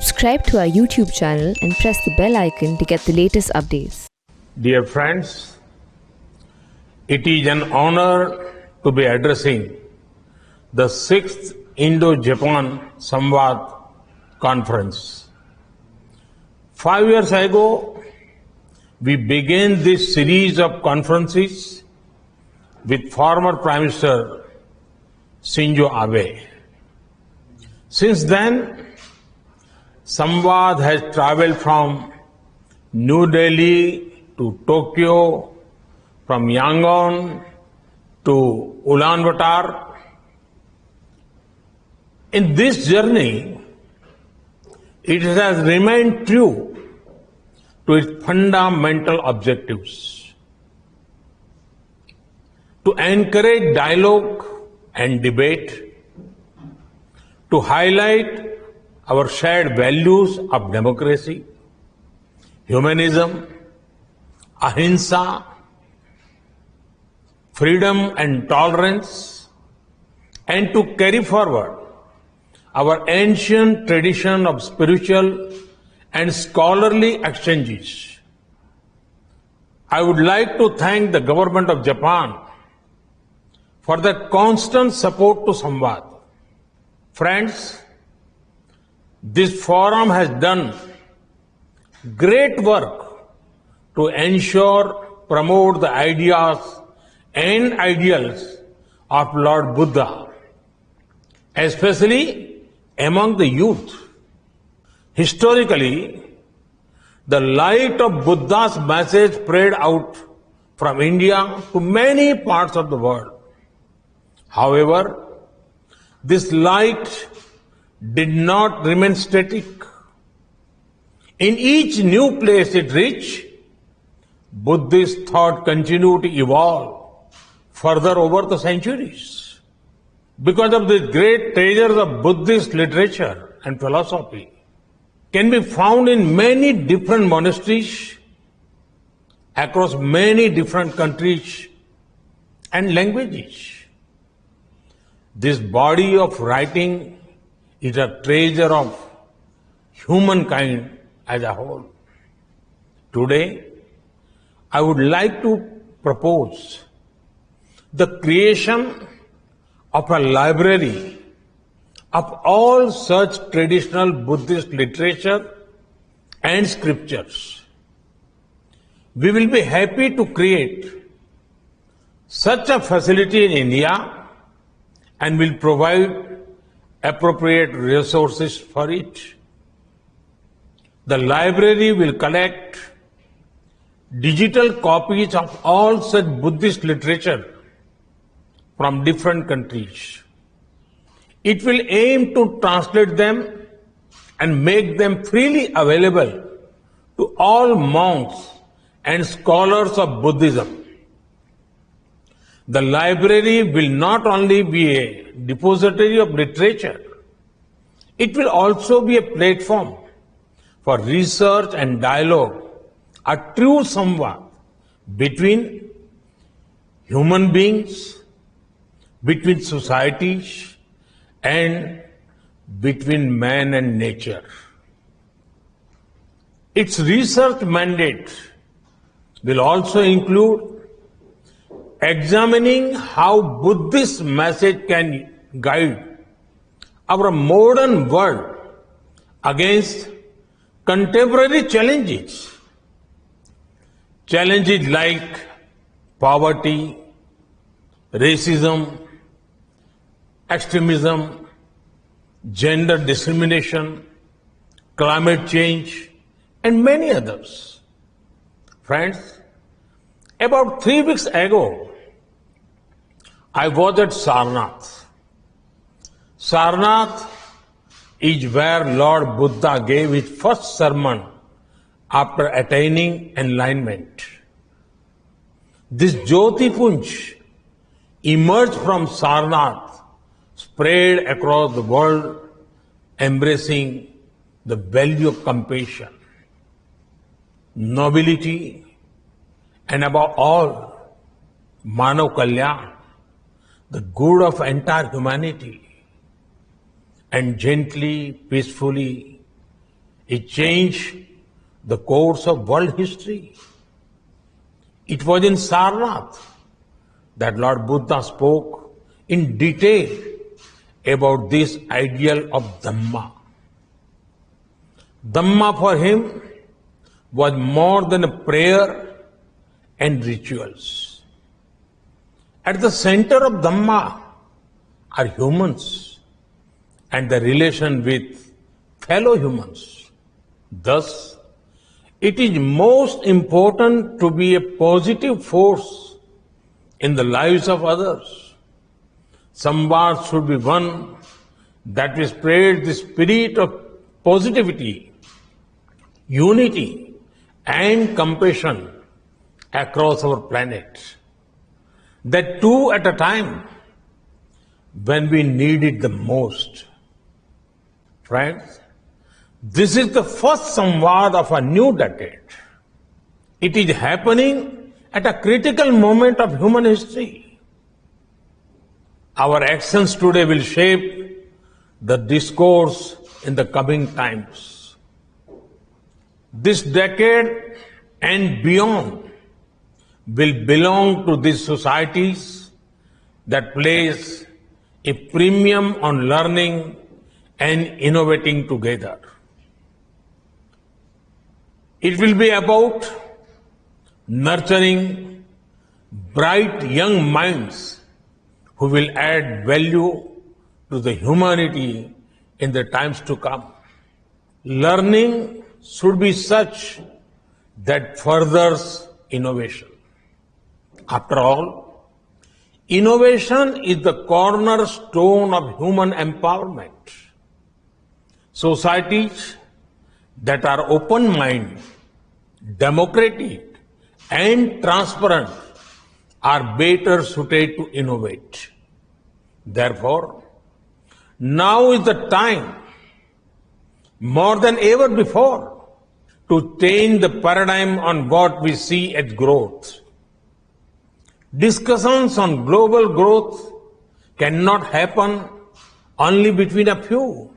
Subscribe to our YouTube channel and press the bell icon to get the latest updates. Dear friends, it is an honor to be addressing the 6th Indo-Japan Samvad Conference. 5 years ago, we began this series of conferences with former Prime Minister Shinzo Abe. Since then, Samvad has traveled from New Delhi to Tokyo, from Yangon to Ulaanbaatar. In this journey, it has remained true to its fundamental objectives: to encourage dialogue and debate, to highlight our shared values of democracy, humanism, ahimsa, freedom and tolerance, and to carry forward our ancient tradition of spiritual and scholarly exchanges. I would like to thank the government of Japan for their constant support to Samvad. Friends, this forum has done great work to promote the ideas and ideals of Lord Buddha, especially among the youth. Historically, the light of Buddha's message spread out from India to many parts of the world. However, this light did not remain static. In each new place it reached, Buddhist thought continued to evolve further over the centuries. Because of the great treasures of Buddhist literature and philosophy can be found in many different monasteries across many different countries and languages. This body of writing is a treasure of humankind as a whole. Today, I would like to propose the creation of a library of all such traditional Buddhist literature and scriptures. We will be happy to create such a facility in India and will provide appropriate resources for it. The library will collect digital copies of all such Buddhist literature from different countries. It will aim to translate them and make them freely available to all monks and scholars of Buddhism. The library will not only be a depository of literature, it will also be a platform for research and dialogue, a true samvad between human beings, between societies, and between man and nature. Its research mandate will also include examining how Buddhist message can guide our modern world against contemporary challenges. Challenges like poverty, racism, extremism, gender discrimination, climate change, and many others. Friends, about 3 weeks ago, I was at Sarnath. Sarnath is where Lord Buddha gave his first sermon after attaining enlightenment. This Jyotipunj emerged from Sarnath, spread across the world, embracing the value of compassion, nobility, and above all, Manav Kalyan, the good of entire humanity, and gently, peacefully It changed the course of world history. It was in Sarnath that Lord Buddha spoke in detail about this ideal of Dhamma. Dhamma for him was more than a prayer and rituals. At the center of Dhamma are humans and the relation with fellow humans. Thus, it is most important to be a positive force in the lives of others. Samvad should be one that will spread the spirit of positivity, unity, and compassion across our planet. That too at a time when we need it the most. Friends, this is the first Samvad of a new decade. It is happening at a critical moment of human history. Our actions today will shape the discourse in the coming times. This decade and beyond will belong to these societies that place a premium on learning and innovating together. It will be about nurturing bright young minds who will add value to the humanity in the times to come. Learning should be such that furthers innovation. After all, innovation is the cornerstone of human empowerment. Societies that are open-minded, democratic, and transparent are better suited to innovate. Therefore, now is the time, more than ever before, to change the paradigm on what we see as growth. Discussions on global growth cannot happen only between a few.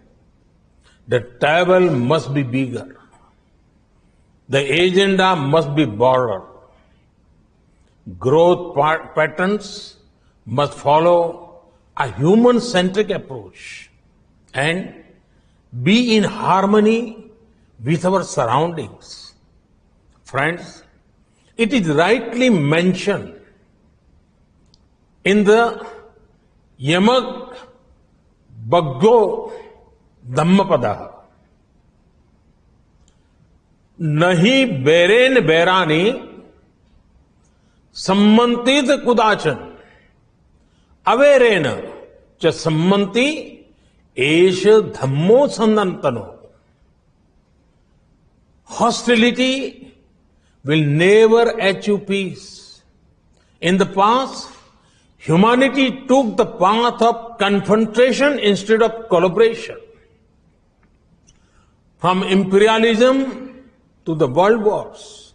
The table must be bigger. The agenda must be broader. Growth patterns must follow a human-centric approach and be in harmony with our surroundings. Friends, it is rightly mentioned in the Yamak Baggo Dhammapada, Nahi Beren Berani Sammantit Kudachan Averena Cha Sammanti Esha Dhammo Sandantano. Hostility will never achieve peace. In the past, humanity took the path of confrontation instead of collaboration. From imperialism to the world wars,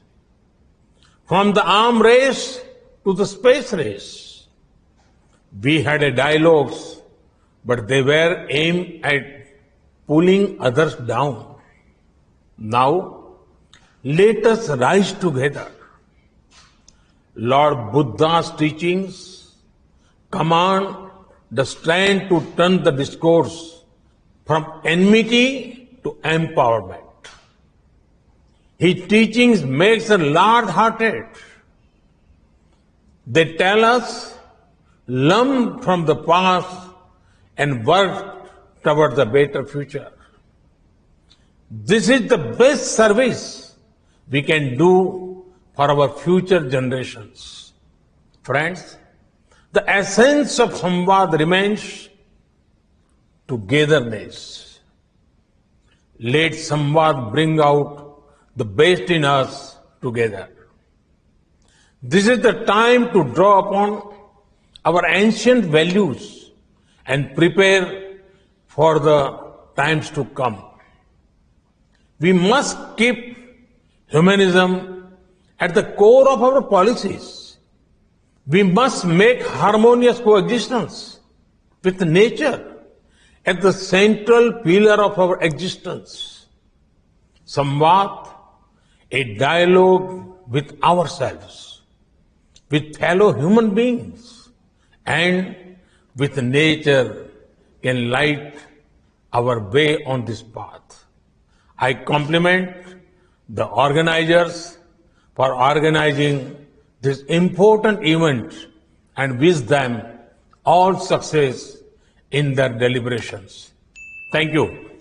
from the arms race to the space race, we had a dialogues, but they were aimed at pulling others down. Now, let us rise together. Lord Buddha's teachings command the strength to turn the discourse from enmity to empowerment. His teachings makes us large-hearted. They tell us, learn from the past and work towards a better future. This is the best service we can do for our future generations. Friends, the essence of Samvad remains togetherness. Let Samvad bring out the best in us together. This is the time to draw upon our ancient values and prepare for the times to come. We must keep humanism at the core of our policies. We must make harmonious coexistence with nature at the central pillar of our existence. Samvad, a dialogue with ourselves, with fellow human beings, and with nature can light our way on this path. I compliment the organizers for organizing this important event and wish them all success in their deliberations. Thank you.